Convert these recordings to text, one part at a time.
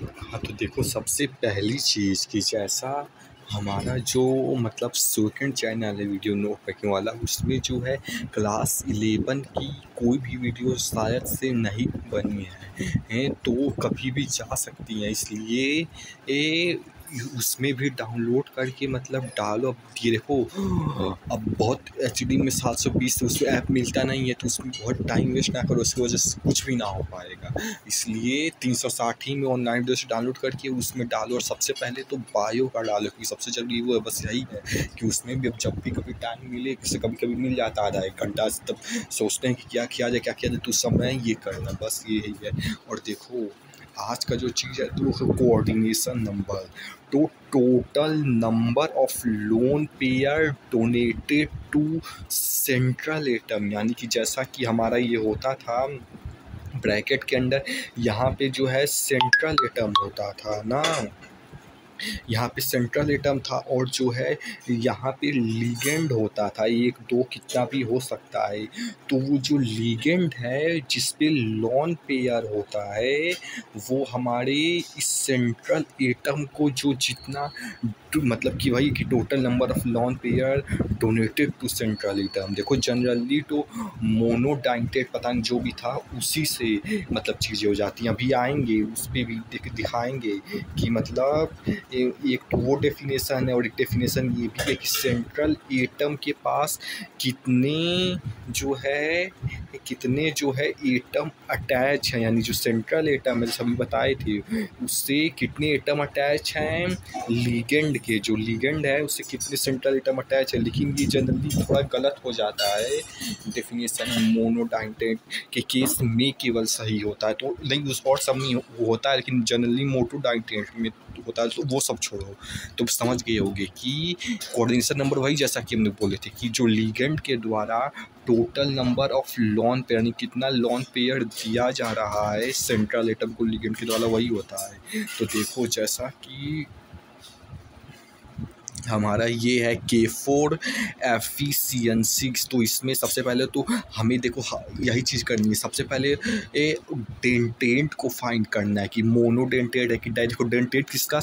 हाँ, तो देखो सबसे पहली चीज़ कि जैसा हमारा जो मतलब सेकंड चैनल है वीडियो नोट पैकिंग वाला, उसमें जो है क्लास 11 की कोई भी वीडियो शायद से नहीं बनी है तो कभी भी जा सकती हैं। इसलिए उसमें भी डाउनलोड करके मतलब डालो। अब ये देखो अब बहुत एचडी में 720 उसमें ऐप मिलता नहीं है, तो उसमें बहुत टाइम वेस्ट ना करो, उसकी वजह से कुछ भी ना हो पाएगा। इसलिए 360 में ऑनलाइन वीडियो से डाउनलोड करके उसमें डालो। और सबसे पहले तो बायो का डालो, क्योंकि सबसे ज़रूरी वो है, बस यही है कि उसमें भी अब जब भी कभी टाइम मिले, जैसे कभी कभी मिल जाता आधा एक घंटा, तब सोचते हैं कि क्या किया जाए तो समय ये करना, बस यही है। और देखो आज का जो चीज़ है तो कोऑर्डिनेशन नंबर, तो total number of lone pair donated to central atom, यानी कि जैसा कि हमारा ये होता था ब्रैकेट के अंदर, यहाँ पे जो है सेंट्रल एटम होता था ना, यहाँ पे सेंट्रल एटम था, और जो है यहाँ पे लिगेंड होता था, एक दो कितना भी हो सकता है। तो वो जो लिगेंड है जिस पे लॉन पेयर होता है, वो हमारे इस सेंट्रल एटम को जो जितना मतलब कि भाई कि total number of lone pair donated to central atom. देखो जनरली तो मोनोडाइंटेट पता नहीं जो भी था उसी से मतलब चीज़ें हो जाती हैं। अभी आएंगे उस पर भी दिखाएंगे कि मतलब एक तो वो डेफिनेशन है, और एक डेफिनेशन ये भी है कि सेंट्रल एटम के पास कितने जो है एटम अटैच हैं, यानी जो सेंट्रल एटम है जैसे अभी बताए थे उससे कितने एटम अटैच हैं लिगेंड के, जो लिगेंड है उससे कितने सेंट्रल एटम अटैच है। लेकिन ये जनरली थोड़ा गलत हो जाता है डेफिनेशन, मोनोडाइंटेट के केस में केवल सही होता है, तो नहीं उस और सब में होता है, लेकिन जनरली मोनोडाइंटेट में होता है, तो वो सब छोड़ो। तो समझ गए होगे कि कोऑर्डिनेशन नंबर वही जैसा कि हमने बोले थे कि जो लिगेंड के द्वारा total number of lone pair, यानी कितना लॉन पेयर दिया जा रहा है सेंट्रल एटम को लिगेंड के द्वारा, वही होता है। तो देखो जैसा कि हमारा ये है K4 Fe6, तो इसमें सबसे पहले तो हमें देखो यही चीज़ करनी है। सबसे पहले डेंटेट को फाइंड करना है कि मोनोडेंटेट है कि डाई। देखो डेंटेट किसका,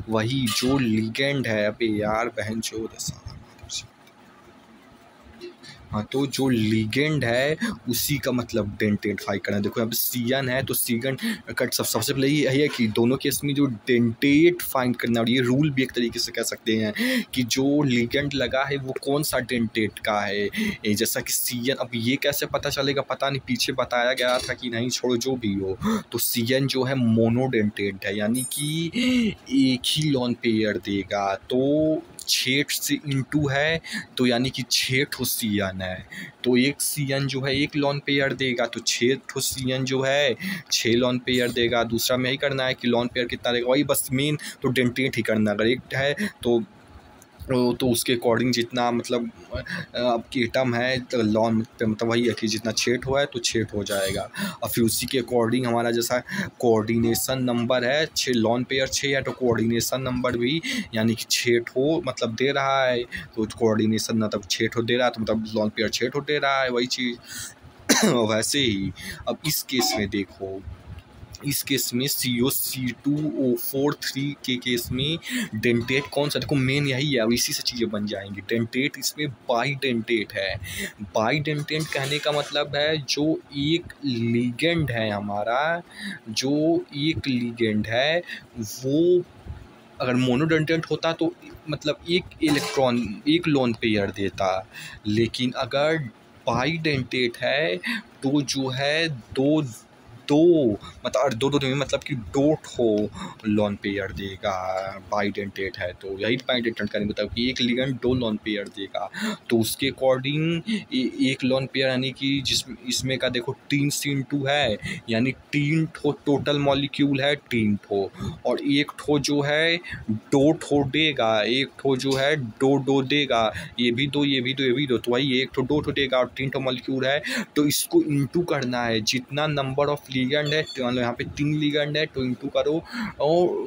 वही जो लिगेंड है। अबे यार बहन चोद साला, हाँ तो जो लिगेंड है उसी का मतलब डेंटेट फाइंड करना है। देखो अब सीएन है तो सीएन कट सबसे पहले यही है कि दोनों केस में जो डेंटेट फाइंड करना, और ये रूल भी एक तरीके से कह सकते हैं कि जो लिगेंड लगा है वो कौन सा डेंटेट का है। जैसा कि सीएन, अब ये कैसे पता चलेगा पता नहीं, पीछे बताया गया था कि नहीं, छोड़ो जो भी हो। तो सीएन जो है मोनोडेंटेट है, यानी कि एक ही लॉन पेयर देगा। तो 6 से इंटू है तो यानी कि 6 ठो सीएन है, तो एक सीएन जो है एक लॉन पेयर देगा, तो 6 ठो सीएन जो है 6 लॉन पेयर देगा। दूसरा में यही करना है कि लॉन पेयर कितना देगा, वही बस मेन तो डेंटेट ही करना। अगर एक है तो उसके अकॉर्डिंग जितना मतलब आपकी एटम है तो लॉन पे मतलब वही है कि जितना 6 ठो है तो 6 हो जाएगा। और फिर उसी के अकॉर्डिंग हमारा जैसा कोऑर्डिनेशन नंबर है 6, लॉन पेयर 6 है तो कोऑर्डिनेशन नंबर भी यानी कि 6 ठो मतलब दे रहा है। तो कोऑर्डिनेशन मतलब 6 ठो दे रहा है तो मतलब लॉन पेयर 6 ठो दे रहा है, वही चीज़। वैसे ही अब इस केस में देखो, इस केस में CO2O43 के केस में डेंटेट कौन सा, देखो मेन यही है, अब इसी से चीज़ें बन जाएंगी। डेंटेट इसमें बाई डेंटेट है। बाई डेंटेट कहने का मतलब है जो एक लिगेंड है हमारा, जो एक लिगेंड है वो अगर मोनोडेंटेट होता तो मतलब एक इलेक्ट्रॉन एक लोन पेयर देता, लेकिन अगर बाई डेंटेट है तो जो है दो मतलब दो मतलब कि 2 ठो लॉन पेयर देगा। बाइडेंटेट है तो यही बाइडेंटेट का मतलब कि एक लिगेंड 2 लॉन पेयर देगा। तो उसके अकॉर्डिंग एक लॉन पेयर यानी कि इसमें का देखो 3 से इंटू है, यानी 3 ठो टोटल मॉलिक्यूल है 3 ठो, और एक ठो जो है 2 ठो देगा, एक ठो जो है 2 देगा, ये भी 2 ये भी 2 ये भी 2, तो वही एक ठो 2 ठो देगा और 3 ठो मॉलिक्यूल है। तो इसको इंटू करना है, जितना नंबर ऑफ लिगेंड है, तो मतलब यहाँ पे 3 लिगेंड है तो इंटू करो और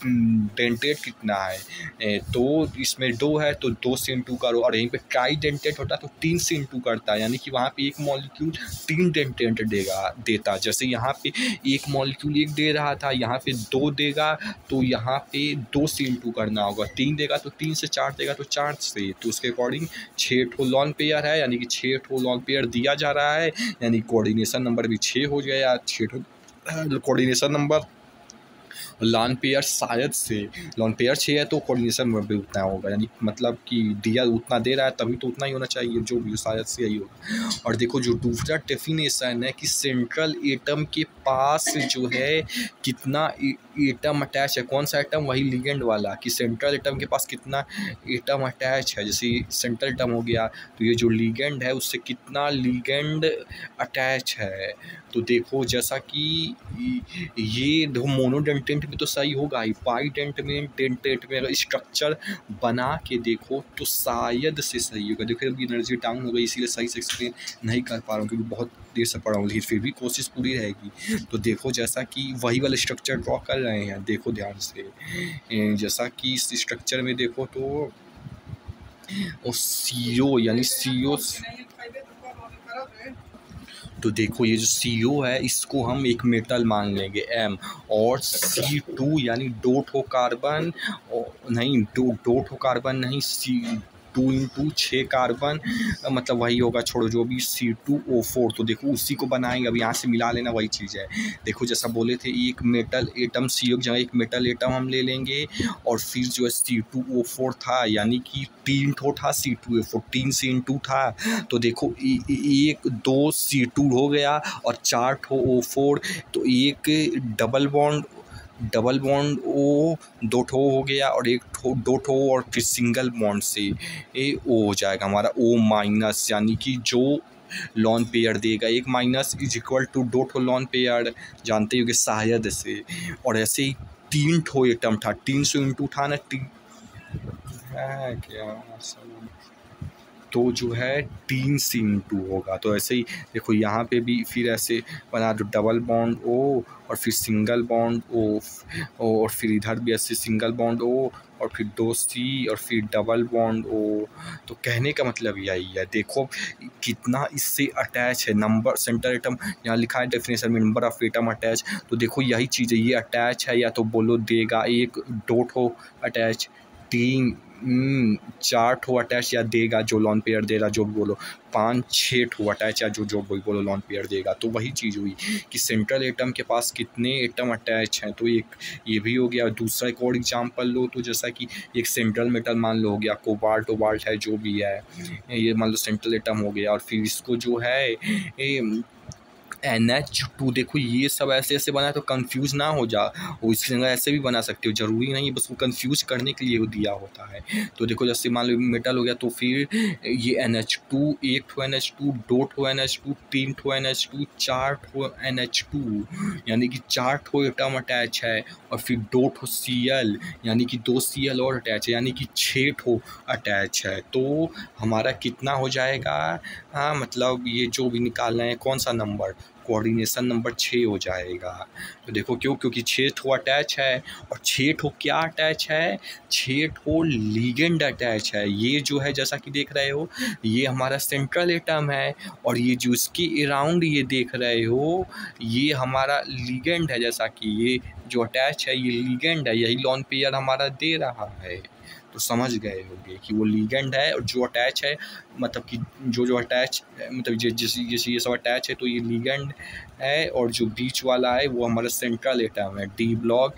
डेंटेट कितना है, तो इसमें 2 है तो 2 से इंटू करो, और यहीं पे ट्राई डेंटेट होता है तो 3 से इंटू करता है, यानी कि वहाँ पे एक मॉलिक्यूल 3 डेंटेट देता। जैसे यहाँ पे एक मॉलिक्यूल 1 दे रहा था, यहाँ पे 2 देगा तो यहाँ पे 2 से इंटू करना होगा, 3 देगा तो 3 से, 4 देगा तो 4 से, तो उसके अकॉर्डिंग 6 ठो लॉन पेयर है, यानी कि 6 ठो लॉन पेयर दिया जा रहा है, यानी कोऑर्डिनेशन नंबर भी 6 हो गया, 6 ठो कोऑर्डिनेशन नंबर। लॉन पेयर शायद से लॉन पेयर 6 है तो कोऑर्डिनेशन में भी उतना होगा, यानी मतलब कि दिया उतना दे रहा है तभी तो उतना ही होना चाहिए, जो भी शायद से यही होगा। और देखो जो दूसरा डेफिनेशन है कि सेंट्रल एटम के पास जो है कितना एटम अटैच है, कौन सा एटम, वही लिगेंड वाला, कि सेंट्रल एटम के पास कितना एटम अटैच है। जैसे सेंट्रल एटम हो गया तो ये जो लिगेंड है उससे कितना लिगेंड अटैच है। तो देखो जैसा कि ये देखो मोनोडेंटेट में तो सही होगा ही, पाईडेंट में डेंटेट में अगर स्ट्रक्चर बना के देखो तो शायद से सही होगा। देखो अभी एनर्जी डाउन हो गई इसीलिए सही से एक्सप्लेन नहीं कर पा रहा हूँ, क्योंकि बहुत देर से पढ़ा हूँ, लेकिन फिर भी कोशिश पूरी रहेगी। तो देखो जैसा कि वही वाला स्ट्रक्चर ड्रॉ कर रहे हैं, देखो ध्यान से, जैसा कि इस स्ट्रक्चर में देखो तो CO यानी CO, तो देखो ये जो CO है इसको हम एक मेटल मान लेंगे M, और C2 यानी दो ठो कार्बन नहीं, दो ठो कार्बन नहीं, C2 × 6 कार्बन, मतलब वही होगा, छोड़ो जो भी, C2O4। तो देखो उसी को बनाएंगे, अब यहाँ से मिला लेना वही चीज़ है। देखो जैसा बोले थे एक मेटल एटम CO की जगह एक मेटल एटम हम ले लेंगे, और फिर जो है C2O4 था, यानी कि 3 ठो था C2O4, 3 से इंटू था, तो देखो 1 2 C2 हो गया और 4 ठो O4, तो एक डबल बॉन्ड O 2 ठो हो गया, और 2 ठो और फिर सिंगल बॉन्ड से O हो जाएगा हमारा O-, यानी कि जो लॉन पेयर देगा, 1- इज इक्वल टू 2 ठो लॉन पेयर, जानते हो कि शायद से। और ऐसे ही 3 ठो एटम था, 3 से इंटू था ना, 3 है क्या, तो जो है 3 से इंटू होगा। तो ऐसे ही देखो यहाँ पे भी फिर ऐसे बना दो, डबल बॉन्ड O और फिर सिंगल बॉन्ड O, और फिर इधर भी ऐसे सिंगल बॉन्ड O और फिर 2 C और फिर डबल बॉन्ड O। तो कहने का मतलब यही है, देखो कितना इससे अटैच है, नंबर सेंटर एटम यहाँ लिखा है डेफिनेशन में, नंबर ऑफ एटम अटैच, तो देखो यही चीज़ है, ये अटैच है, या तो बोलो देगा 1 2 ठो अटैच, 3 4 ठो अटैच या देगा, जो लॉन पेयर दे रहा जो भी बोलो, 5 6 ठो अटैच या जो बोलो लॉन पेयर देगा। तो वही चीज़ हुई कि सेंट्रल एटम के पास कितने एटम अटैच हैं। तो एक ये भी हो गया। दूसरा एक और एग्जांपल लो, तो जैसा कि एक सेंट्रल मेटल मान लो हो गया, कोबाल्ट है जो भी है, ये मान लो सेंट्रल एटम हो गया, और फिर इसको जो है NH2, देखो ये सब ऐसे ऐसे बना है तो कंफ्यूज ना हो जा, वो इसकी जगह ऐसे भी बना सकते हो, ज़रूरी नहीं है, बस वो कंफ्यूज करने के लिए वो दिया होता है। तो देखो जैसे मान लो मेटल हो गया, तो फिर ये NH2, 1 ठो NH2, 2 ठो NH2, 3 ठो NH2, 4 ठो NH2, यानी कि 4 ठो एटम अटैच है, और फिर 2 ठो Cl यानी कि 2 Cl और अटैच है, यानी कि 6 ठो अटैच है। तो हमारा कितना हो जाएगा, हाँ मतलब ये जो भी निकालना है कौन सा नंबर, कोऑर्डिनेशन नंबर 6 हो जाएगा। तो देखो क्योंकि 6 ठो अटैच है, और 6 ठो क्या अटैच है, 6 ठो लिगेंड अटैच है। ये जो है जैसा कि देख रहे हो, ये हमारा सेंट्रल एटम है, और ये जो इसके अराउंड ये देख रहे हो, ये हमारा लिगेंड है। जैसा कि ये जो अटैच है ये लिगेंड है, यही लॉन पेयर हमारा दे रहा है। तो समझ गए होंगे कि वो लिगेंड है, और जो अटैच है मतलब कि जो अटैच मतलब जैसे ये सब अटैच है तो ये लिगेंड है, और जो बीच वाला है वो हमारा सेंट्रल एटम है, D ब्लॉक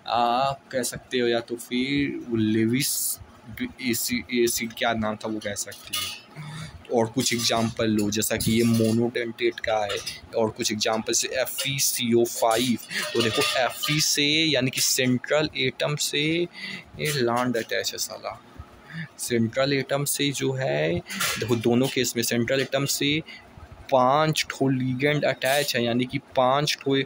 आप कह सकते हो, या तो फिर वो लेविस एसिड क्या नाम था वो कह सकते हो। और कुछ एग्जांपल लो, जैसा कि ये मोनोडेंटेट का है, और कुछ एग्जांपल से FeCO5। तो देखो Fe से यानी कि सेंट्रल एटम से ये लॉन्ड अटैच है साला, सेंट्रल एटम से जो है देखो दोनों केस में सेंट्रल एटम से 5 ठो लिगेंड अटैच है, यानी कि 5 ठो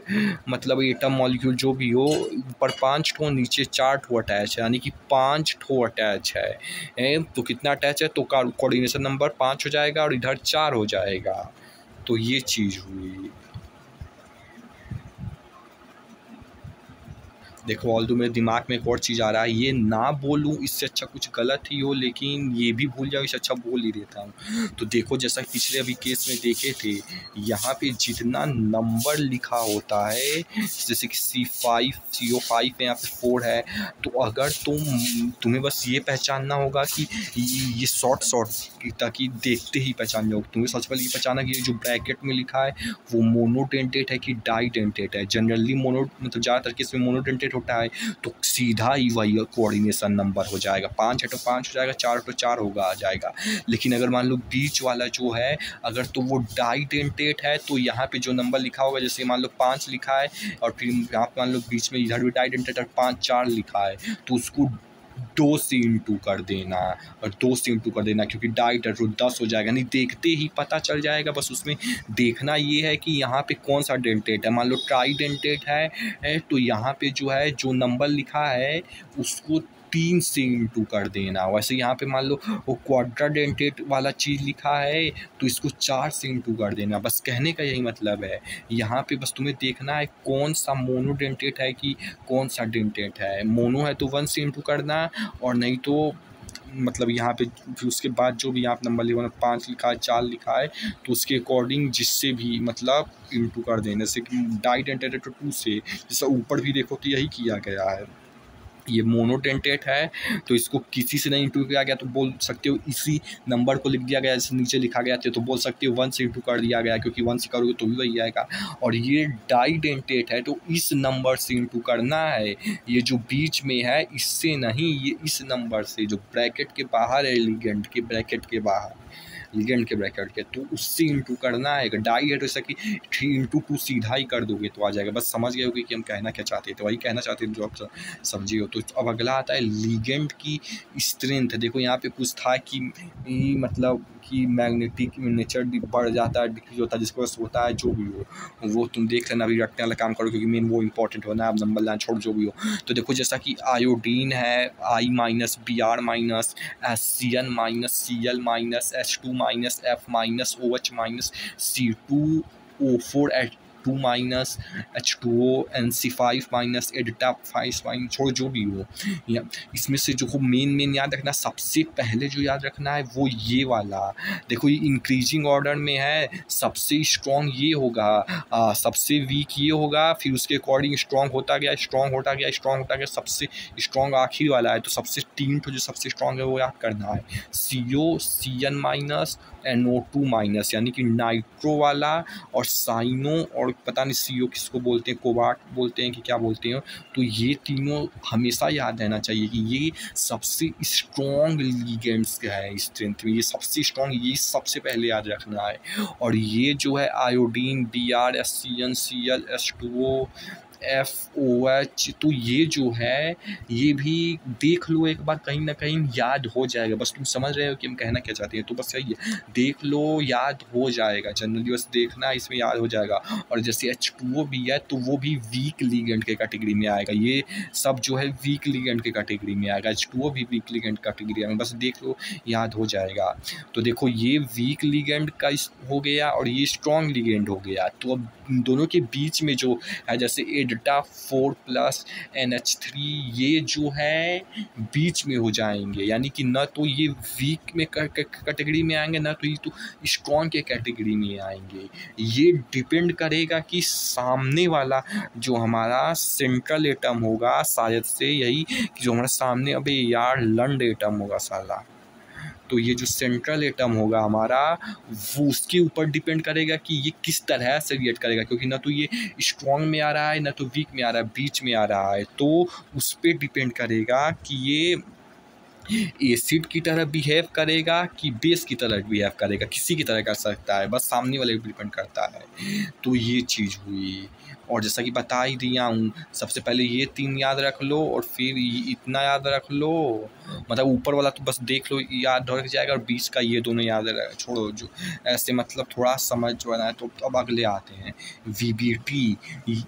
मतलब एटम मॉलिक्यूल जो भी हो, ऊपर 5 ठो नीचे 4 ठो अटैच है, यानी कि 5 ठो अटैच है। तो कितना अटैच है, तो कोऑर्डिनेशन नंबर 5 हो जाएगा, और इधर 4 हो जाएगा। तो ये चीज़ हुई। देखो ऑल्दो मेरे दिमाग में एक और चीज़ आ रहा है, ये ना बोलूँ इससे अच्छा कुछ गलत ही हो, लेकिन ये भी भूल जाऊँ इससे अच्छा बोल ही देता हूँ। तो देखो जैसा पिछले अभी केस में देखे थे, यहाँ पे जितना नंबर लिखा होता है, जैसे कि C5 CO5 है, यहाँ पे 4 है, तो अगर तुम्हें बस ये पहचानना होगा कि ये शॉर्ट ताकि देखते ही पहचान जाओ। तुम्हें सबसे पहले ये पहचाना कि ये जो ब्रैकेट में लिखा है वो मोनोडेंटेड है कि डाइडेंटेड है। जनरली मतलब ज़्यादातर केस में मोनोडेंटेड होता है, तो सीधा ही वही कोऑर्डिनेशन नंबर हो जाएगा। 5 है तो 5 हो जाएगा, 4 तो 4 होगा आ जाएगा। लेकिन अगर मान लो बीच वाला जो है अगर तो वो डाइडेंटेड है, तो यहाँ पे जो नंबर लिखा होगा, जैसे मान लो 5 लिखा है और फिर यहाँ पे मान लो बीच में इधर भी डाइडेंटेड और 5 4 लिखा है, तो उसको 2 से इंटू कर देना, और 2 से इंटू कर देना, क्योंकि डाइट है तो 10 हो जाएगा। नहीं देखते ही पता चल जाएगा। बस उसमें देखना ये है कि यहाँ पे कौन सा डेंटेट है। मान लो ट्राई डेंटेट है तो यहाँ पे जो है जो नंबर लिखा है उसको 3 से इंटू कर देना। वैसे यहाँ पे मान लो वो क्वाड्राडेंटेट वाला चीज़ लिखा है तो इसको 4 से इंटू कर देना। बस कहने का यही मतलब है। यहाँ पे बस तुम्हें देखना है कौन सा मोनोडेंटेट है कि कौन सा डेंटेट है। मोनो है तो 1 से इंटू करना, और नहीं तो मतलब यहाँ पे फिर उसके बाद जो भी यहाँ पे नंबर लिखा है 5 लिखा है 4 लिखा है, तो उसके अकॉर्डिंग जिससे भी मतलब इंटू कर देने से कि डाइडेंटेट है तो 2 से। जैसा ऊपर भी देखो तो यही किया गया है। ये मोनोडेंटेट है तो इसको किसी से नहीं इंटू किया गया तो बोल सकते हो इसी नंबर को लिख दिया गया, जैसे नीचे लिखा गया था तो बोल सकते हो 1 से इंटू कर दिया गया, क्योंकि 1 से करोगे तो भी वही आएगा। और ये डाइडेंटेट है तो इस नंबर से इंटू करना है। ये जो बीच में है इससे नहीं, ये इस नंबर से जो ब्रैकेट के बाहर है, लिगेंड के ब्रैकेट के बाहर, लिगेंड के ब्रैकेट के, तो उससे इंटू करना है। डाई है तो ऐसा कि 3 × 2 सीधा ही कर दोगे तो आ जाएगा। बस समझ गए होगे कि हम कहना क्या चाहते थे, तो वही कहना चाहते थे जो आप समझिए हो। तो अब अगला आता है लिगेंड की स्ट्रेंथ। देखो यहाँ पे कुछ था कि मतलब कि मैग्नेटिक नेचर बढ़ जाता है, डिक्रीज होता है, जिसके वजह से होता है जो भी हो वो तुम देख लेना, अभी रटने वाला काम करो क्योंकि मेन वो इंपॉर्टेंट होना है। अब नंबर लाइन छोड़ जो भी हो। तो देखो जैसा कि आयोडीन है I- Br- SCN- Cl- H2- F- OH- C2O4 H2- H2O NC5- EDTA5- छोड़ जो भी हो। या इसमें से जो मेन याद रखना, सबसे पहले जो याद रखना है वो ये वाला। देखो ये इंक्रीजिंग ऑर्डर में है, सबसे स्ट्रॉन्ग ये होगा, सबसे वीक ये होगा, फिर उसके अकॉर्डिंग स्ट्रॉन्ग होता गया, सबसे स्ट्रॉन्ग आखिरी वाला है। तो सबसे 3 जो सबसे स्ट्रॉन्ग है वो याद करना है, CO CN- NO2- यानी कि नाइट्रो वाला, और साइनो, और पता नहीं CO किसको बोलते हैं, कोबाल्ट बोलते हैं कि क्या बोलते हैं। तो ये तीनों हमेशा याद रहना चाहिए कि ये सबसे स्ट्रॉन्ग लिगेंड्स है स्ट्रेंथ में, ये सबसे स्ट्रॉन्ग, ये सबसे पहले याद रखना है। और ये जो है iodine Br SCN Cl H2O FOH, तो ये जो है ये भी देख लो एक बार, कहीं ना कहीं याद हो जाएगा। बस तुम समझ रहे हो कि हम कहना क्या चाहते हैं, तो बस यही है, देख लो याद हो जाएगा। जनरली बस देखना इसमें याद हो जाएगा। और जैसे H2O भी है तो वो भी वीक लिगेंड के कैटेगरी में आएगा। ये सब जो है वीक लिगेंड के कैटेगरी में आएगा, H2O भी वीक लिगेंड कैटेगरी में, बस देख लो याद हो जाएगा। तो देखो ये वीक लिगेंड का हो गया और ये स्ट्रॉन्ग लिगेंड हो गया। तो अब दोनों के बीच में जो है, जैसे EDTA4+ NH3, ये जो है बीच में हो जाएंगे, यानी कि ना तो ये वीक में कैटेगरी में आएंगे, ना तो ये तो स्ट्रॉन्ग के कैटेगरी में आएंगे। ये डिपेंड करेगा कि सामने वाला जो हमारा सेंट्रल एटम होगा, शायद से यही कि जो हमारे सामने, अबे यार लंड एटम होगा साला, तो ये जो सेंट्रल एटम होगा हमारा वो उसके ऊपर डिपेंड करेगा कि ये किस तरह से रिएक्ट करेगा, क्योंकि ना तो ये स्ट्रॉन्ग में आ रहा है ना तो वीक में आ रहा है, बीच में आ रहा है। तो उस पर डिपेंड करेगा कि ये एसिड की तरह बिहेव करेगा कि बेस की तरह बिहेव करेगा, किसी की तरह कर सकता है, बस सामने वाले पर डिपेंड करता है। तो ये चीज़ हुई। और जैसा कि बता ही दिया हूँ, सबसे पहले ये 3 याद रख लो और फिर इतना याद रख लो, मतलब ऊपर वाला तो बस देख लो याद रख जाएगा, और बीच का ये दोनों याद छोड़ो, जो ऐसे मतलब थोड़ा समझ बना है। तो अब अगले आते हैं VBT।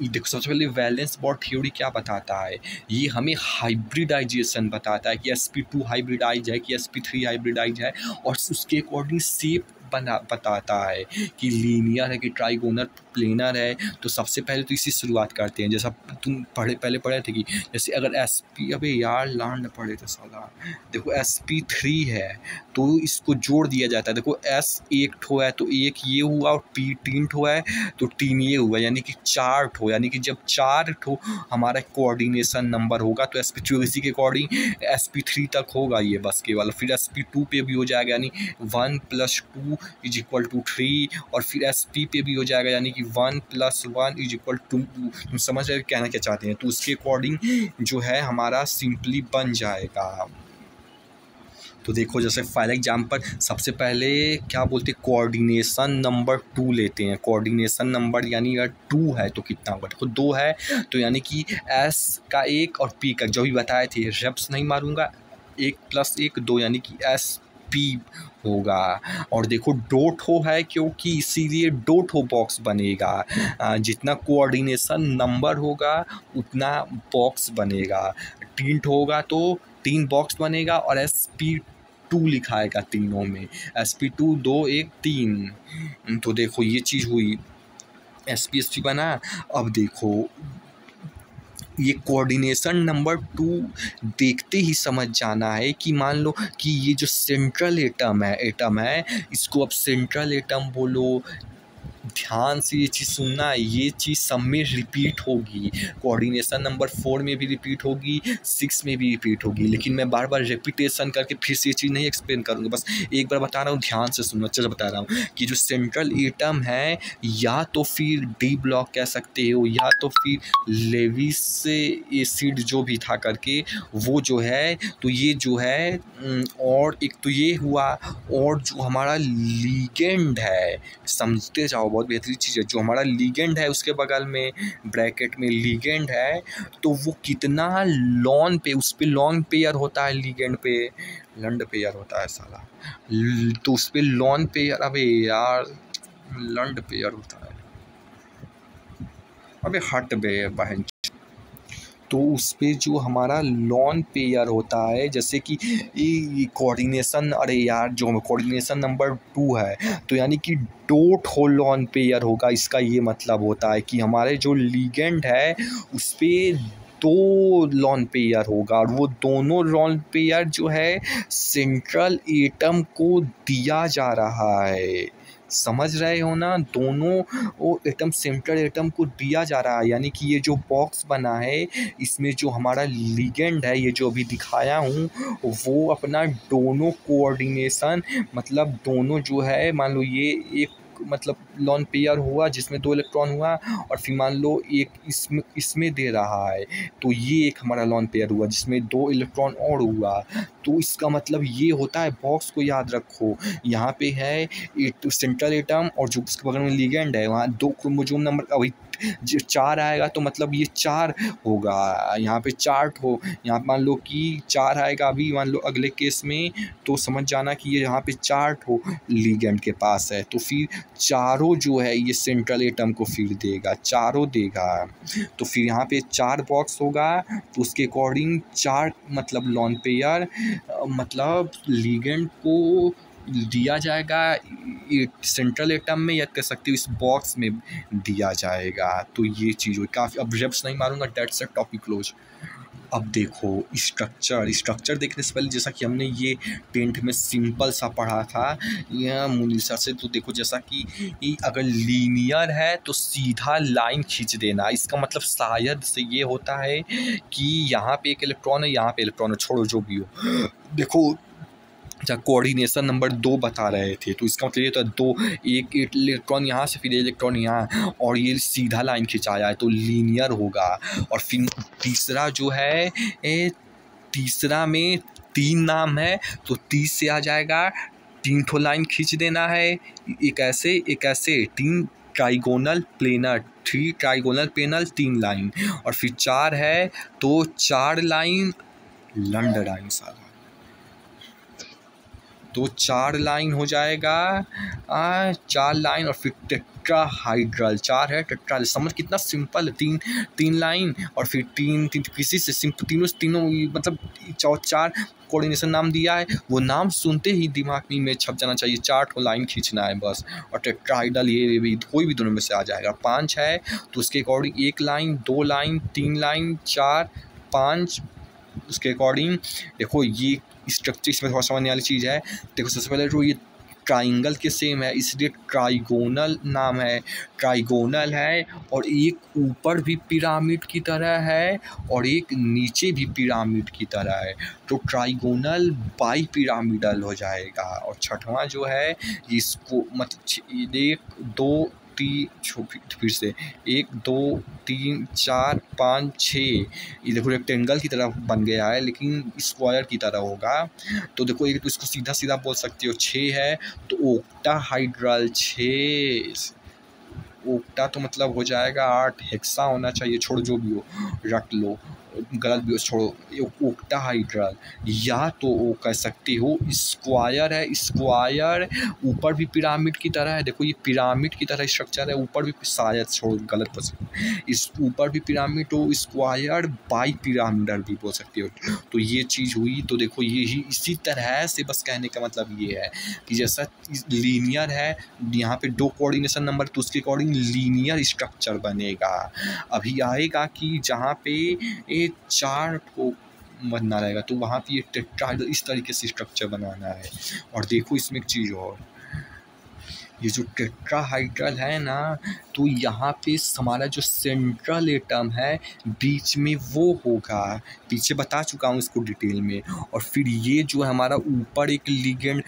देखो सबसे पहले वैलेंस बॉन्ड थ्योरी क्या बताता है, ये हमें हाइब्रिडाइजेशन बताता है कि sp2 हाइब्रिडाइज है कि sp3 हाइब्रिडाइज है, और उसके अकॉर्डिंग शेप बताता है कि लीनियर है कि ट्राइगोनल प्लेनर है, तो सबसे पहले तो इसी शुरुआत करते हैं। जैसा तुम पहले पढ़े थे कि जैसे अगर SP, अबे यार लांड पढ़े थे साला, देखो SP3 है तो इसको जोड़ दिया जाता है। देखो S एक ठो है तो एक ये हुआ, और P 3 ठो है तो 3 ये हुआ, यानी कि 4 ठो। यानी कि जब 4 ठो हमारा कोऑर्डिनेशन नंबर होगा तो SP2 इसी के अकॉर्डिंग SP3 तक होगा ये बस केवल। फिर SP2 पे भी हो जाएगा, यानी 1 + 2 = 3, और फिर SP पे भी हो जाएगा, यानी कि 1 + 1 = 2। तुम समझ रहे हो कहना क्या चाहते हैं? तो उसके अकॉर्डिंग जो है हमारा सिंपली बन जाएगा। तो देखो जैसे फॉर एग्जांपल सबसे पहले क्या बोलते हैं, कोऑर्डिनेशन नंबर 2 लेते हैं। कोऑर्डिनेशन नंबर यानी अगर 2 है तो कितना होगा, देखो 2 है तो यानी कि S का 1 और P का, जो भी बताए थे रेप्स नहीं मारूंगा, 1 + 1 2, यानी कि SP होगा। और देखो डोट हो है क्योंकि इसीलिए डोट हो बॉक्स बनेगा। जितना कोऑर्डिनेशन नंबर होगा उतना बॉक्स बनेगा। 3 होगा तो 3 बॉक्स बनेगा, और SP2 लिखाएगा तीनों में, SP2 2 1 3। तो देखो ये चीज़ हुई, SP बना। अब देखो ये कोऑर्डिनेशन नंबर 2 देखते ही समझ जाना है कि मान लो कि ये जो सेंट्रल एटम है इसको अब सेंट्रल एटम बोलो। ध्यान से ये चीज़ सुनना है, ये चीज़ सब में रिपीट होगी। कोऑर्डिनेशन नंबर 4 में भी रिपीट होगी, 6 में भी रिपीट होगी, लेकिन मैं बार बार रेपिटेशन करके फिर से ये चीज़ नहीं एक्सप्लेन करूँगा, बस एक बार बता रहा हूँ, ध्यान से सुनना। चलो बता रहा हूँ कि जो सेंट्रल एटम है या तो फिर D ब्लॉक कह सकते हो, या तो फिर लेविस एसिड जो भी था करके वो जो है, तो ये जो है और एक तो ये हुआ, और जो हमारा लीगेंड है, समझते जाओ बहुत बेहतरीन चीज़ है, जो हमारा लीगेंड है उसके बगल में ब्रैकेट में लीगेंड है, तो वो कितना लॉन पे, उस पर लॉन पेयर होता है, लीगेंड पे लंड पेयर होता है साला, तो उस पर लॉन पेयर, अबे यार लंड पेयर होता है, अबे हट बे बहन। तो उस पर जो हमारा लॉन पेयर होता है, जैसे कि कोऑर्डिनेशन, अरे यार जो कोऑर्डिनेशन नंबर 2 है तो यानी कि डोट हो लॉन पेयर होगा। इसका ये मतलब होता है कि हमारे जो लीगेंड है उस पर 2 लॉन पेयर होगा, और वो दोनों लॉन पेयर जो है सेंट्रल एटम को दिया जा रहा है। समझ रहे हो ना, दोनों वो एटम सेंट्रल एटम को दिया जा रहा है, यानी कि ये जो बॉक्स बना है इसमें जो हमारा लिगेंड है, ये जो अभी दिखाया हूँ, वो अपना दोनों कोऑर्डिनेशन, मतलब दोनों जो है, मान लो ये एक मतलब लॉन पेयर हुआ जिसमें 2 इलेक्ट्रॉन हुआ, और फिर मान लो एक इसमें दे रहा है, तो ये एक हमारा लॉन पेयर हुआ जिसमें 2 इलेक्ट्रॉन और हुआ। तो इसका मतलब ये होता है, बॉक्स को याद रखो, यहाँ पे है सेंट्रल एटम और जो उसके बगल में लिगेंड है, वहाँ 2 क्रोमोसोम नंबर, अभी 4 आएगा तो मतलब ये 4 होगा, यहाँ पे 4 हो, यहाँ मान लो कि 4 आएगा अभी, मान लो अगले केस में, तो समझ जाना कि ये यहाँ पे 4 हो लिगेंड के पास है, तो फिर चारों जो है ये सेंट्रल एटम को फिर देगा, चारों देगा। तो फिर यहाँ पे 4 बॉक्स होगा, तो उसके अकॉर्डिंग 4 मतलब लॉन पेयर मतलब लिगेंड को दिया जाएगा सेंट्रल एटम में, या कह सकते हो इस बॉक्स में दिया जाएगा। तो ये चीज़ हुई काफ़ी, अब रेप्स नहीं मारूंगा, डेट्स अ टॉपिक क्लोज। अब देखो स्ट्रक्चर देखने से पहले, जैसा कि हमने ये 10th में सिंपल सा पढ़ा था यह मुनीसा से, तो देखो जैसा कि अगर लीनियर है तो सीधा लाइन खींच देना, इसका मतलब शायद से ये होता है कि यहाँ पे एक इलेक्ट्रॉन है, यहाँ पे इलेक्ट्रॉन है, छोड़ो जो भी हो। देखो जब कोऑर्डिनेशन नंबर 2 बता रहे थे तो इसका मतलब ये था 2, एक इलेक्ट्रॉन यहाँ से फिर इलेक्ट्रॉन यहाँ, और ये सीधा लाइन खिंचाया है तो लीनियर होगा। और फिर तीसरा जो है तीसरा में 3 नाम है, तो 30 से आ जाएगा, 3 ठो लाइन खींच देना है, एक ऐसे 3 trigonal planar, 3 trigonal planar 3 line, और फिर 4 है तो 4 लाइन लंड लाइन सारा। तो 4 लाइन हो जाएगा, 4 लाइन और फिर टेट्राहाइड्रल, 4 है टेट्रा, समझ कितना सिंपल है। 3 लाइन और फिर 3 किसी से सिंपल, तीनों मतलब 4 कोऑर्डिनेशन नाम दिया है, वो नाम सुनते ही दिमाग में इमेज छप जाना चाहिए। 4 ठो लाइन खींचना है बस, और टेट्राहाइड्रल ये भी कोई भी दोनों में से आ जाएगा। 5 है तो उसके अकॉर्डिंग 1 लाइन, 2 लाइन, 3 लाइन, 4, 5, उसके अकॉर्डिंग देखो ये स्ट्रक्चर इसमें थोड़ा समझने वाली चीज़ है। देखो सबसे पहले जो ये ट्राइंगल के सेम है इसलिए ट्राइगोनल नाम है, ट्राइगोनल है, और एक ऊपर भी पिरामिड की तरह है और एक नीचे भी पिरामिड की तरह है, तो ट्राइगोनल बाई पिरामिडल हो जाएगा। और छठवां जो है इसको मतलब 1 2 3 फिर से 1 2 3 4 5 6, ये देखो रेक्टेंगल की तरह बन गया है लेकिन स्क्वायर की तरह होगा। तो देखो एक तो इसको सीधा सीधा बोल सकते हो। 6 है तो ओक्टाहाइड्रल 6, ओक्टा तो मतलब हो जाएगा 8, हेक्सा होना चाहिए, छोड़ जो भी हो रट लो, गलत भी हो छोड़ो। ओक्टाहाइड्रल या तो वो कह सकते हो स्क्वायर है, स्क्वायर ऊपर भी पिरामिड की तरह है, देखो ये पिरामिड की तरह स्ट्रक्चर है, ऊपर भी शायद छोड़ो गलत बोल सकते हो, इस ऊपर भी पिरामिड हो, स्क्वायर बाई पिरामिडल भी बोल सकते हो। तो ये चीज़ हुई। तो देखो ये ही इसी तरह से बस कहने का मतलब ये है कि जैसा लीनियर है यहाँ पे 2 कोऑर्डिनेशन नंबर तो उसके अकॉर्डिंग लीनियर स्ट्रक्चर बनेगा। अभी आएगा कि जहाँ पे एक 4 को बनना रहेगा तो वहाँ पे ये टेट्राहाइड्रल इस तरीके से स्ट्रक्चर बनाना है। और देखो इसमें एक चीज़ और, ये जो टेट्राहाइड्रल है ना तो यहाँ पे हमारा जो सेंट्रल एटम है बीच में वो होगा, पीछे बता चुका हूँ इसको डिटेल में। और फिर ये जो है हमारा ऊपर एक लिगेंड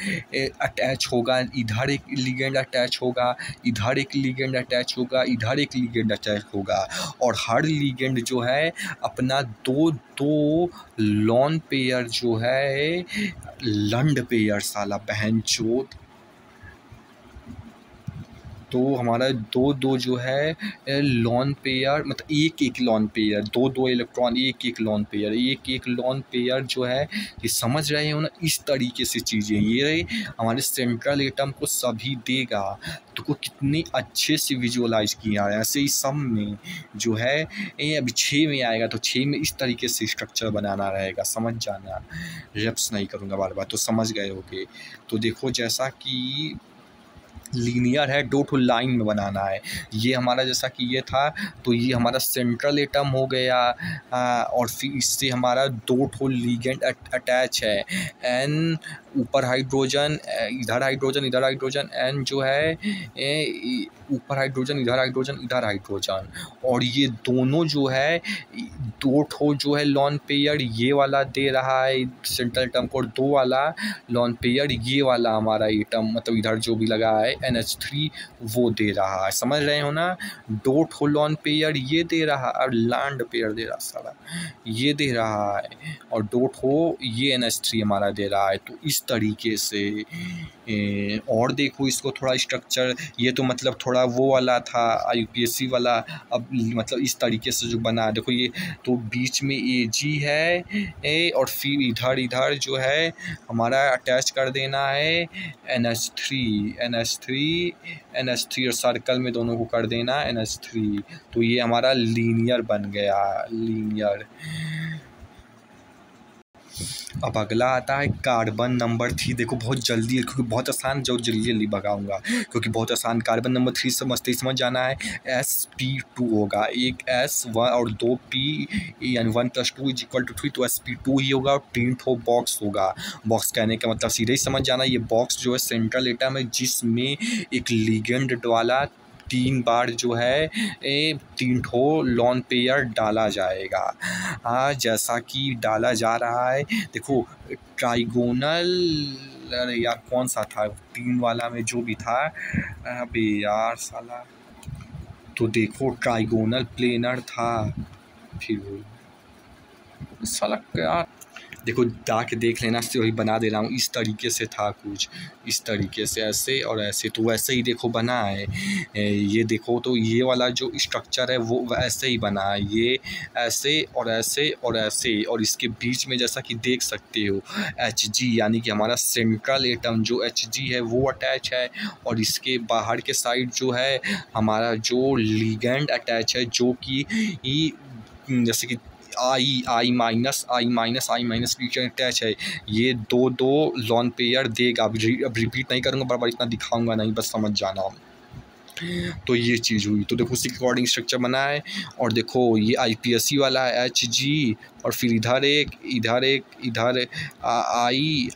अटैच होगा, इधर एक लिगेंड अटैच होगा, इधर एक लिगेंड अटैच होगा, इधर एक लिगेंड अटैच होगा। और हर लिगेंड जो है अपना दो लॉन पेयर जो है, लंड पेयर साला बहनचोद, तो हमारा 2 जो है लॉन पेयर मतलब एक लॉन पेयर, 2 इलेक्ट्रॉन एक लॉन पेयर, एक लॉन पेयर जो है, ये समझ रहे हो ना। इस तरीके से चीज़ें ये हमारे सेंट्रल एटम को सभी देगा। तो को कितने अच्छे से विजुअलाइज किया है। ऐसे ही सब में जो है अभी 6 में आएगा तो 6 में इस तरीके से स्ट्रक्चर बनाना रहेगा, समझ जाना, रेप्स नहीं करूँगा बार बार, तो समझ गए होगे। तो देखो जैसा कि लीनियर है 2 ठो लाइन में बनाना है, ये हमारा जैसा कि ये था तो ये हमारा सेंट्रल एटम हो गया। और फिर इससे हमारा 2 ठो लिगेंड अटैच है, एन ऊपर हाइड्रोजन इधर हाइड्रोजन इधर हाइड्रोजन, एन जो है ऊपर हाइड्रोजन इधर हाइड्रोजन इधर हाइड्रोजन। और ये दोनों जो है 2 ठो जो है लॉन पेयर ये वाला दे रहा है सेंट्रल एटम को, और 2 वाला लॉन पेयर ये वाला हमारा एटम मतलब इधर जो भी लगा है NH3 वो दे रहा है, समझ रहे हो ना। 2 ठो लॉन पेयर ये दे रहा और लैंड पेयर दे रहा सारा ये दे रहा है, और 2 ठो ये NH3 हमारा दे रहा है। तो इस तरीके से और देखो इसको थोड़ा स्ट्रक्चर, ये तो मतलब थोड़ा वो वाला था UPSC वाला, अब मतलब इस तरीके से जो बना देखो ये तो बीच में AG है और फिर इधर जो है हमारा अटैच कर देना है NH3 और सर्कल में दोनों को कर देना NH3। तो ये हमारा लीनियर बन गया, लीनियर। अब अगला आता है कार्बन नंबर 3। देखो बहुत जल्दी है क्योंकि बहुत आसान, जो जल्दी भगाऊंगा क्योंकि बहुत आसान। कार्बन नंबर 3 समझ जाना है, sp2 होगा, एक S1 और 2 P यानी 1 + 2 = 3, तो sp2 ही होगा। और 3 ठो बॉक्स होगा, बॉक्स कहने का मतलब सीधे ही समझ जाना, ये बॉक्स जो है सेंट्रल एटम है जिसमें एक लिगेंड वाला 3 बार जो है 3 ठो लॉन पेयर डाला जाएगा। जैसा कि डाला जा रहा है देखो ट्राइगोनल, अरे यार कौन सा था 3 वाला में जो भी था, अबे यार साला, तो देखो ट्राइगोनल प्लेनर था, फिर साला यार देखो दा के देख लेना, से वही बना दे रहा हूँ। इस तरीके से था कुछ, इस तरीके से ऐसे और ऐसे, तो वैसे ही देखो बना है। ये देखो तो ये वाला जो स्ट्रक्चर है वो ऐसे ही बना है, ये ऐसे और ऐसे और ऐसे, और इसके बीच में जैसा कि देख सकते हो Hg यानी कि हमारा सेंट्रल एटम जो Hg है वो अटैच है, और इसके बाहर के साइड जो है हमारा जो लिगेंड अटैच है, जो कि जैसे कि आई माइनस रीजन अटैच है। ये दो लॉन पेयर देगा। अब रिपीट नहीं करूँगा, बार बार इतना दिखाऊंगा नहीं, बस समझ जाना। तो ये चीज़ हुई, तो देखो उसी के अकॉर्डिंग स्ट्रक्चर बना है। और देखो ये IPSC वाला है Hg, और फिर इधर एक इधर आई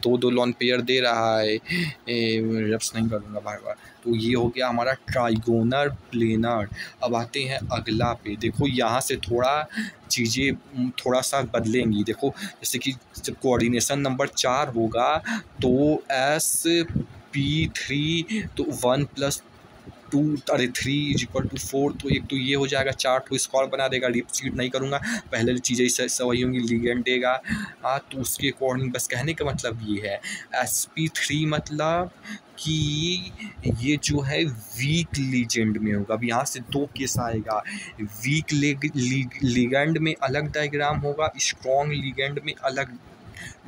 दो लॉन पेयर दे रहा है। रब्स नहीं करूँगा बार बार। तो ये हो गया हमारा ट्राइगोनल प्लेनर। अब आते हैं अगला पे। देखो यहाँ से थोड़ा चीज़ें थोड़ा सा बदलेंगी। देखो जैसे कि जब कोऑर्डिनेशन नंबर 4 होगा तो SP3 तो 1 + 2 अरे 3 = 4, तो एक तो ये हो जाएगा, 4 तो स्क्वायर बना देगा। रिपीट नहीं करूँगा, पहले चीज़ें सही होंगी। लिगेंड देगा तो उसके अकॉर्डिंग बस कहने का मतलब ये है। SP3 मतलब कि ये जो है वीक लिगेंड में होगा। अब यहाँ से 2 केस आएगा, वीक लिगेंड में अलग डायग्राम होगा, स्ट्रॉन्ग लिगेंड में अलग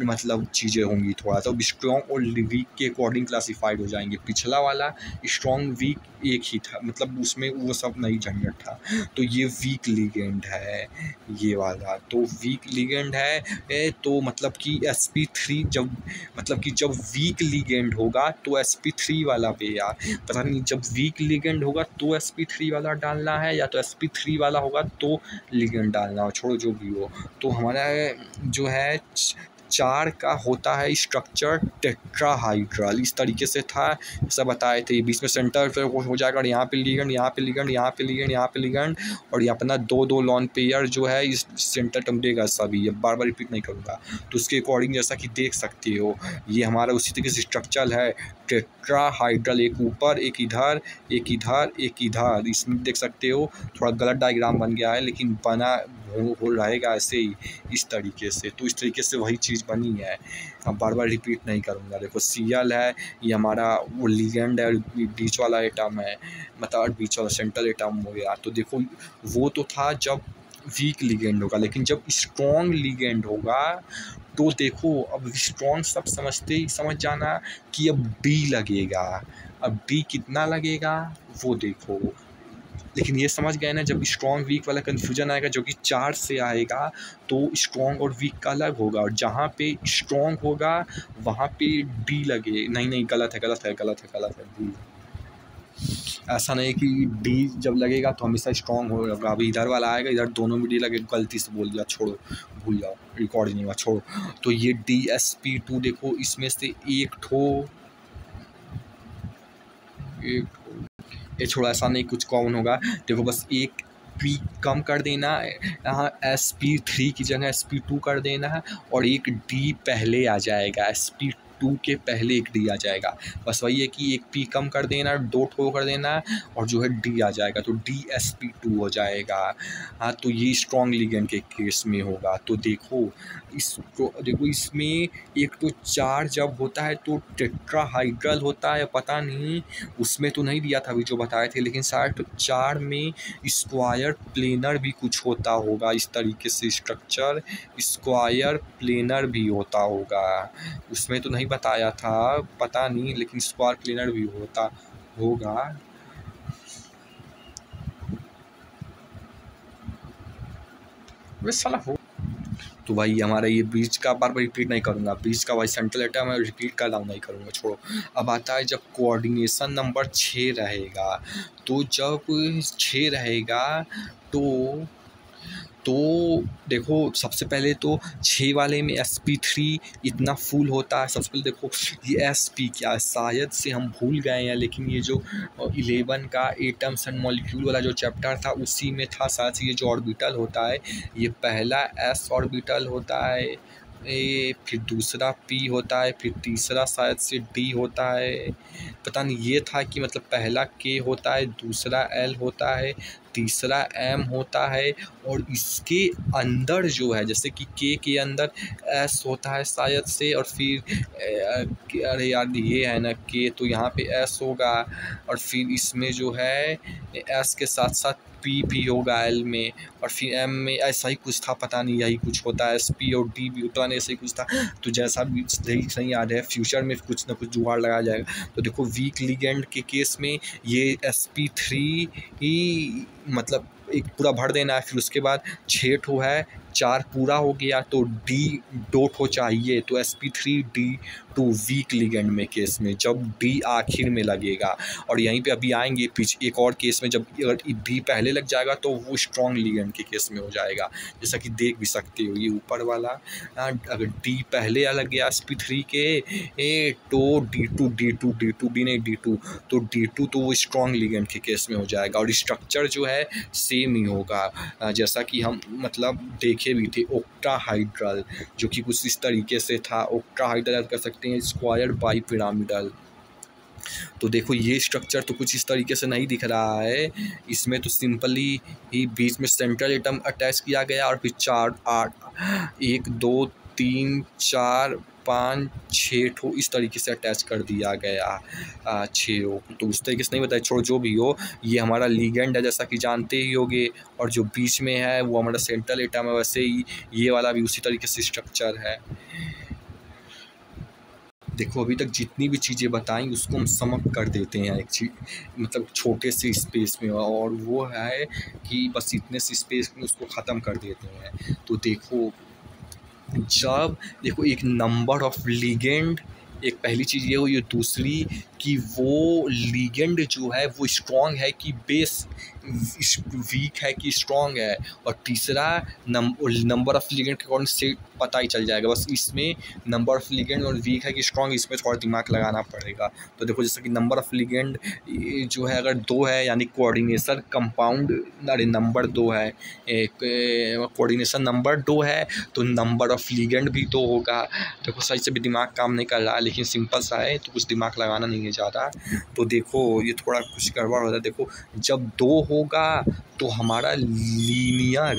मतलब चीज़ें होंगी। थोड़ा तो स्ट्रॉन्ग और वीक के अकॉर्डिंग क्लासिफाइड हो जाएंगे। पिछला वाला स्ट्रॉन्ग वीक एक ही था, मतलब उसमें वो सब नहीं झंझट था। तो ये वीक लिगेंड है ये वाला, तो वीक लिगेंड है। तो मतलब कि SP3 जब मतलब कि जब वीक लिगेंड होगा तो SP3 वाला पे, या पता नहीं जब वीक लिगेंड होगा तो SP3 वाला डालना है, या तो SP3 वाला होगा तो लिगेंड डालना हो, छोड़ो जो भी हो। तो हमारा जो है 4 का होता है स्ट्रक्चर टेट्राहाइड्रल। इस तरीके से था, ऐसा बताए थे। बीच में सेंटर पे हो जाएगा, और यहाँ पे लिगेंड, यहाँ पे लिगेंड, यहाँ पे लिगेंड, यहाँ पे लिगेंड, और यहाँ अपना दो लॉन पेयर जो है इस सेंटर टर्म देगा सभी। अब बार बार रिपीट नहीं करूँगा। तो उसके अकॉर्डिंग जैसा कि देख सकते हो ये हमारा उसी तरीके से स्ट्रक्चर है टेट्राहाइड्रल। एक ऊपर, एक इधर, एक इधर, एक इधर। इसमें देख सकते हो थोड़ा गलत डायग्राम बन गया है, लेकिन बना हो रहेगा ऐसे ही इस तरीके से। तो इस तरीके से वही चीज़ बनी है। अब बार बार रिपीट नहीं करूँगा। देखो Cl है, ये हमारा वो लिगेंड है, बीच वाला एटम है, मतलब बीच वाला सेंट्रल एटम हो गया। तो देखो वो तो था जब वीक लिगेंड होगा, लेकिन जब स्ट्रॉन्ग लिगेंड होगा तो देखो अब स्ट्रॉन्ग सब समझते ही समझ जाना कि अब D लगेगा। अब D कितना लगेगा वो देखो, लेकिन ये समझ गए ना, जब स्ट्रॉन्ग वीक वाला कन्फ्यूजन आएगा जो कि 4 से आएगा तो स्ट्रॉन्ग और वीक का अलग होगा, और जहाँ पे स्ट्रॉन्ग होगा वहाँ पे D लगे। नहीं गलत है D। ऐसा नहीं कि D जब लगेगा तो हमेशा स्ट्रॉन्ग होगा। अभी इधर वाला आएगा, इधर दोनों में D लगे, गलती से बोल दिया, छोड़ो भूल जाओ, रिकॉर्ड नहीं हुआ, छोड़ो। तो ये DSP2 देखो, इसमें से एक ये छोड़ा, ऐसा नहीं कुछ कॉमन होगा। देखो बस एक P कम कर देना, यहाँ SP3 की जगह SP2 कर देना है, और एक D पहले आ जाएगा, SP2 के पहले एक D आ जाएगा। बस वही है कि एक P कम कर देना, 2 ठो कर देना, और जो है D आ जाएगा, तो DSP2 हो जाएगा। हाँ, तो ये स्ट्रॉन्ग लिगेंड के केस में होगा। तो देखो इसमें एक तो 4 जब होता है तो टेट्राहाइड्रल होता है, पता नहीं उसमें तो नहीं दिया था अभी जो बताए थे, लेकिन शायद तो 4 में स्क्वायर प्लेनर भी कुछ होता होगा। इस तरीके से स्ट्रक्चर स्क्वायर प्लेनर भी होता होगा, उसमें तो नहीं बताया था, पता नहीं, लेकिन स्क्वायर प्लेनर भी होता होगा। वैसे साला हो। तो भाई हमारा ये बीच का बार बार रिपीट नहीं करूँगा, बीच का भाई सेंट्रल एटम है, रिपीट का डाउन नहीं करूँगा, छोड़ो। अब आता है जब कोऑर्डिनेशन नंबर 6 रहेगा, तो जब 6 रहेगा तो देखो सबसे पहले तो 6 वाले में SP3 इतना फुल होता है। सबसे पहले देखो ये SP क्या है, शायद से हम भूल गए हैं, लेकिन ये जो 11 का एटम्स एंड मॉलिक्यूल वाला जो चैप्टर था उसी में था। शायद से ये जो ऑर्बिटल होता है ये पहला S ऑर्बिटल होता है, ए, फिर दूसरा पी होता है, फिर तीसरा शायद से डी होता है, पता नहीं। ये था कि मतलब पहला के होता है, दूसरा एल होता है, तीसरा एम होता है, और इसके अंदर जो है जैसे कि के अंदर एस होता है शायद से, और फिर अरे यार ये है ना के, तो यहाँ पे एस होगा, और फिर इसमें जो है एस के साथ साथ पी भी होगा एल में, और फिर एम में ऐसा ही कुछ था, पता नहीं यही कुछ होता है, एस पी और डी भी होता है, ऐसा ही कुछ था। तो जैसा भी सही याद है, फ्यूचर में कुछ ना कुछ जुगाड़ लगाया जाएगा। तो देखो वीक लिगेंड के केस में ये sp3 ही मतलब एक पूरा भर देना है, फिर उसके बाद 6 ठो है, 4 पूरा हो गया तो डी डॉट हो चाहिए, तो sp3d2 वीक लिगेंड में केस में जब डी आखिर में लगेगा। और यहीं पे अभी आएंगे एक और केस में, जब अगर डी पहले लग जाएगा तो वो स्ट्रॉन्ग लिगेंड के केस में हो जाएगा, जैसा कि देख भी सकते हो ये ऊपर वाला। अगर डी पहले लग गया sp3 के तो डी नहीं डी2, तो डी2 तो वो स्ट्रॉन्ग लिगेंड के केस में हो जाएगा। और स्ट्रक्चर जो है सेम ही होगा, जैसा कि हम मतलब देखे भी थे ओक्टाहाइड्रल, जो कि कुछ इस तरीके से था। ओक्टाहाइड्रल कर सकते हैं स्क्वायर बाई पिरामिडल। तो देखो ये स्ट्रक्चर तो कुछ इस तरीके से नहीं दिख रहा है, इसमें तो सिंपली ही बीच में सेंट्रल एटम अटैच किया गया, और फिर 4 8 1 2 3 4 5 6 ठो इस तरीके से अटैच कर दिया गया 6 हो। तो उस तरीके से नहीं बताया, छोड़ो जो भी हो, ये हमारा लिगेंड है जैसा कि जानते ही होगे, और जो बीच में है वो हमारा सेंट्रल एटम है, वैसे ही ये वाला भी उसी तरीके से स्ट्रक्चर है। देखो अभी तक जितनी भी चीज़ें बताई उसको हम समअप कर देते हैं एक चीज, मतलब छोटे से स्पेस में, और वो है कि बस इतने से स्पेस में उसको ख़त्म कर देते हैं। तो देखो जब देखो एक नंबर ऑफ लिगेंड, एक पहली चीज़ ये हुई, दूसरी कि वो लिगेंड जो है वो स्ट्रॉन्ग है कि बेस वीक है कि स्ट्रॉन्ग है, और तीसरा नंबर ऑफ लिगेंड के अकॉर्डिंग से पता ही चल जाएगा। बस इसमें नंबर ऑफ लिगेंड और वीक है कि स्ट्रॉन्ग, इसमें थोड़ा दिमाग लगाना पड़ेगा। तो देखो जैसे कि नंबर ऑफ लिगेंड जो है अगर 2 है यानी कोऑर्डिनेशन कंपाउंड, अरे नंबर 2 है, कोऑर्डिनेशन नंबर 2 है, तो नंबर ऑफ लिगेंड भी 2 होगा। देखो सही से भी दिमाग काम नहीं कर रहा है, लेकिन सिंपल सा है तो कुछ दिमाग लगाना नहीं है ज़्यादा। तो देखो ये थोड़ा कुछ गड़बड़ होता है। देखो जब 2 होगा तो हमारा लीनियर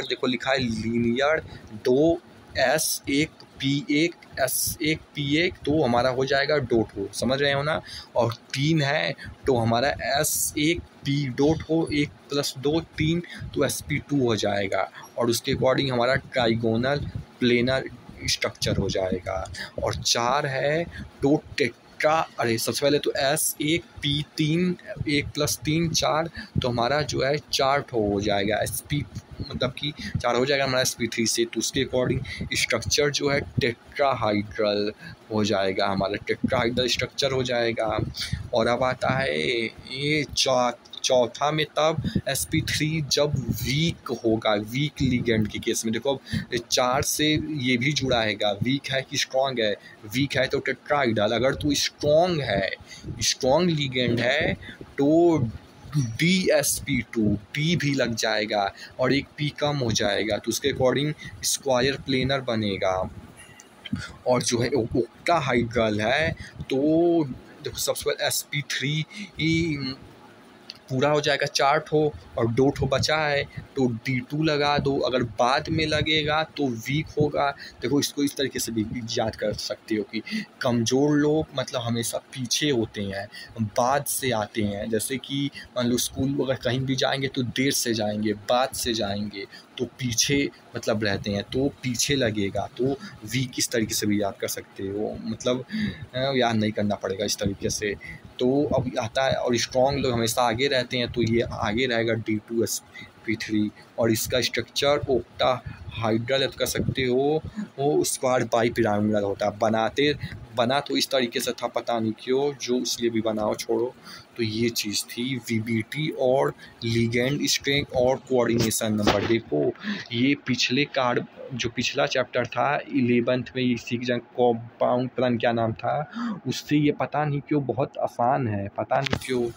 देखो लिखा है linear 2 S1 P1 S1 P1, तो हमारा हो जाएगा डॉट हो, समझ रहे हो ना। और 3 है तो हमारा S1 P डॉट हो, 1 + 2 3, तो sp2 हो जाएगा। और उसके अकॉर्डिंग हमारा ट्राइगोनल प्लेनर स्ट्रक्चर हो जाएगा। और 4 है तो अरे सबसे पहले तो S1 P3 1 + 3 4, तो हमारा जो है 4 ठो हो जाएगा sp, मतलब कि 4 हो जाएगा हमारा sp3 से। तो उसके अकॉर्डिंग स्ट्रक्चर जो है टेट्राहाइड्रल हो जाएगा, हमारा टेट्राहाइड्रल स्ट्रक्चर हो जाएगा। और अब आता है ये चौथा में तब sp3 जब वीक होगा, वीक लिगेंड के केस में। देखो अब 4 से ये भी जुड़ा हैगा, वीक है कि स्ट्रॉन्ग है, वीक है तो टेट्राहाइड्रल, अगर तो स्ट्रॉन्ग है, स्ट्रॉन्ग लिगेंड है तो DsP2 डी भी लग जाएगा और एक पी कम हो जाएगा, तो उसके अकॉर्डिंग स्क्वायर प्लेनर बनेगा। और जो है ओक्टाहाइड्रल है तो देखो सबसे पहले sp3 पूरा हो जाएगा 4 ठो, और 2 ठो बचा है तो D2 लगा दो, अगर बाद में लगेगा तो वीक होगा। देखो इसको इस तरीके से भी याद कर सकते हो कि कमज़ोर लोग मतलब हमेशा पीछे होते हैं, बाद से आते हैं। जैसे कि मान लो स्कूल अगर कहीं भी जाएंगे तो देर से जाएंगे, बाद से जाएंगे, तो पीछे मतलब रहते हैं तो पीछे लगेगा, तो वीक इस तरीके से भी याद कर सकते हो, मतलब याद नहीं करना पड़ेगा इस तरीके से। तो अब आता है, और स्ट्रॉन्ग लोग हमेशा आगे रहते हैं तो ये आगे रहेगा D2sp3। और इसका स्ट्रक्चर ओक्टाहाइड्रल कर सकते हो, वो स्क्वायर बाई पिरामिडल होता है। बना तो इस तरीके से था, पता नहीं क्यों, जो इसलिए भी बनाओ छोड़ो। तो ये चीज़ थी वीबीटी और लिगेंड स्ट्रेंथ और कोऑर्डिनेशन नंबर। देखो ये पिछले कार्ड जो पिछला चैप्टर था 11th में, इसी जंग कॉम्पाउंड प्लान क्या नाम था, उससे ये पता नहीं क्यों बहुत आसान है, पता नहीं क्यों।